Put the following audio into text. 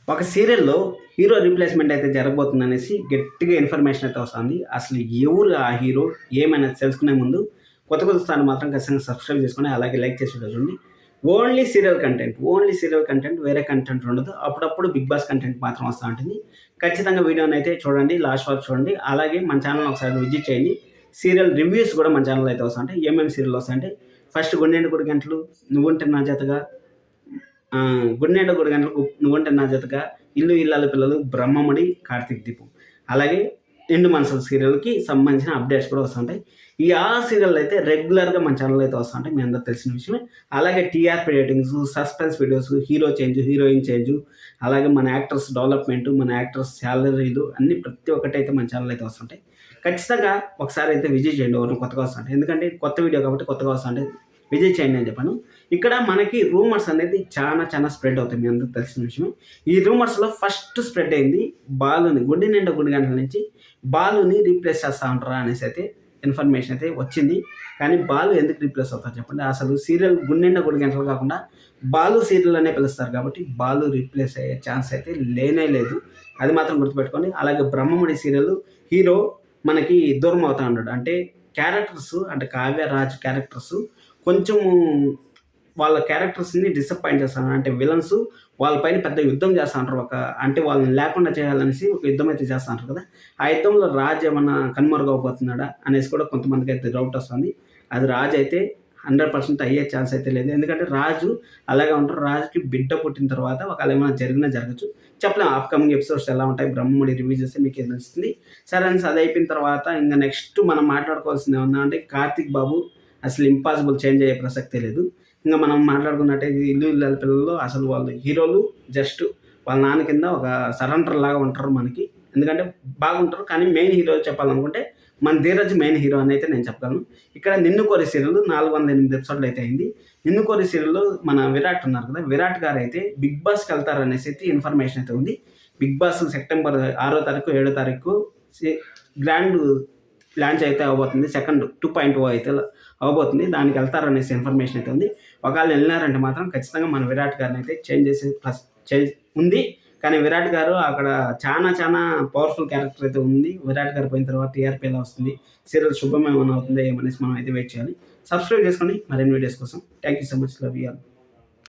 ఒక సీరియల్‌లో hero replacement అయితే జరగబోతుందనేసి గట్టిగా ఇన్ఫర్మేషన్ అయితే వస్తుంది. అసలు ఎవరు ఆ హీరో? ఏమనేది తెలుసుకునే ముందు కొత్త ఛానల్ మాత్రం ఖచ్చితంగా సబ్స్క్రైబ్ చేసుకొని అలాగే లైక్ చేసి చూడండి. ఓన్లీ సీరియల్ కంటెంట్ వేరే కంటెంట్ ఉండదు. అప్పుడప్పుడు బిగ్ బాస్ కంటెంట్ మాత్రం వస్తా ఉంటుంది. ఖచ్చితంగా వీడియోనైతే చూడండి. లాస్ట్ వరకు చూడండి. అలాగే మన ఛానల్‌ని ఒకసారి విజిట్ చేయండి. సీరియల్ రివ్యూస్ కూడా మన ఛానల్‌లో అయితే వస్తుంటాయి. ఏమేమి సీరియల్ వస్తాయంటే ఫస్ట్ 'గుండెనిండా గుడి గంటలు', 'నువ్వుంటే నా జతగా', 'గుండెనిండా గుడి గంటలు', 'నువ్వుంటే నా జతగా', 'ఇల్లు ఇల్లాలు పిల్లలు', 'బ్రహ్మముడి', 'కార్తీక దీపం'. అలాగే 'నిండు మనసులు' సీరియల్‌కి సంబంధించిన అప్డేట్స్ కూడా వస్తుంటాయి. ఈ 6 సీరియల్‌లు అయితే రెగ్యులర్‌గా మన ఛానల్‌లో అయితే వస్తుంటాయి. మీ అందరికి తెలిసిన విషయమే. అలాగే TRP ratings, suspense videos, hero change, heroine change, అలాగే మన యాక్టర్స్ డెవలప్‌మెంట్, మన యాక్టర్స్ సాలరీలు అన్నీ ప్రతి ఒక్కటి అయితే మన ఛానల్‌లో అయితే వస్తుంటాయి. ఖచ్చితంగా ఒకసారి అయితే విజిట్ చేయండి ఎవరైనా కొత్తగా వస్తుంటే. ఎందుకంటే కొత్త వీడియో కాబట్టి కొత్తగా వస్తుంటే విజిట్ చేయండి అని చెప్పాను. ఇక్కడ మనకి రూమర్స్ అనేది చాలా స్ప్రెడ్ అవుతాయి. మీ అందరికి తెలిసిన విషయం. ఈ రూమర్స్‌లో ఫస్ట్ స్ప్రెడ్ అయింది బాలుని 'గుండెనిండా గుడి గంటల' నుంచి బాలుని రీప్లేస్ చేస్తా ఉంటారా అనేసి అయితే ఇన్ఫర్మేషన్ అయితే వచ్చింది. కానీ బాలు ఎందుకు రీప్లేస్ అవుతారు చెప్పండి? అసలు సీరియల్ 'గుండెనిండా గుడి గంటలు' కాకుండా బాలు సీరియల్ అనే పిలుస్తారు కాబట్టి బాలు రీప్లేస్ అయ్యే ఛాన్స్ అయితే లేనే లేదు. అది మాత్రం గుర్తుపెట్టుకోండి. అలాగే 'బ్రహ్మముడి' సీరియల్ హీరో మనకి దూరం అవుతా ఉన్నాడు. అంటే క్యారెక్టర్స్ అంటే కావ్య, రాజ్ క్యారెక్టర్స్ కొంచెము వాళ్ళ క్యారెక్టర్స్‌ని డిసప్పాయింట్ చేస్తాను. అంటే విలన్స్ వాళ్ళ పైన పెద్ద యుద్ధం చేస్తా ఉంటారు. అంటే వాళ్ళని లేకుండా చేయాలనేసి ఒక యుద్ధం అయితే చేస్తా ఉంటారు కదా! ఆ యుద్ధంలో రాజ్ ఏమన్నా కనుమరుగవబోతున్నాడా అనేసి కూడా కొంతమందికైతే డౌట్ వస్తుంది. అది రాజ్ అయితే 100% అయ్యే ఛాన్స్ అయితే లేదు. ఎందుకంటే రాజు అలాగే ఉంటారు. రాజుకి బిడ్డ పుట్టిన తర్వాత ఒకవేళ ఏమైనా జరిగినా జరగచ్చు. చెప్పలేం అప్‌కమింగ్ ఎపిసోడ్స్ ఎలా ఉంటాయి. 'బ్రహ్మముడి' రివ్యూ చేస్తే మీకే తెలుస్తుంది. సరే అనేసి అది అయిపోయిన తర్వాత ఇంక నెక్స్ట్ మనం మాట్లాడుకోవాల్సింది ఏమన్నా అంటే 'కార్తీక్ బాబు' అసలు ఇంపాసిబుల్ చేంజ్ అయ్యే ప్రసక్తే లేదు. ఇంక మనం మాట్లాడుకున్నట్టయితే 'ఇల్లు ఇల్లాలు పిల్లలు' అసలు వాళ్ళు హీరోలు జస్ట్ వాళ్ళ నాన్న కింద ఒక సరెండర్ లాగా ఉంటారు మనకి. ఎందుకంటే బాగుంటారు. కానీ మెయిన్ హీరో చెప్పాలనుకుంటే మన 'ధీరజ్' మెయిన్ హీరో అని అయితే నేను చెప్పగలను. ఇక్కడ 'నిన్ను కోరి' సీరియల్ 408 ఎపిసోడ్‌లు అయితే అయింది. 'నిన్ను కోరి' సీరియల్‌లో మన విరాట్ ఉన్నారు కదా! విరాట్ గారైతే బిగ్ బాస్‌కి వెళ్తారనేసి అయితే ఇన్ఫర్మేషన్ అయితే ఉంది. బిగ్ బాస్ సెప్టెంబర్ 6 తారీఖు, 7 తారీఖు సి గ్రాండ్ లాంచ్ అయితే అవ్వబోతుంది. సెకండ్ 2.0 అయితే అవ్వబోతుంది. దానికి వెళ్తారనేసి ఇన్ఫర్మేషన్ అయితే ఉంది. ఒకవేళ వెళ్ళినారంటే మాత్రం ఖచ్చితంగా మన విరాట్ గారిని అయితే చేంజ్ చేసే ఉంది. కానీ విరాట్ గారు అక్కడ చానా పవర్‌ఫుల్ క్యారెక్టర్ అయితే ఉంది. విరాట్ గారు పోయిన తర్వాత టీఆర్‌పీ ఎలా వస్తుంది? సీరియల్ శుభం ఏమన్నా అవుతుందా ఏమనేసి మనం అయితే వెయిట్ చేయాలి. సబ్స్క్రైబ్ చేసుకోండి మరిన్ని వీడియోస్ కోసం. Thank you so much. Love you all.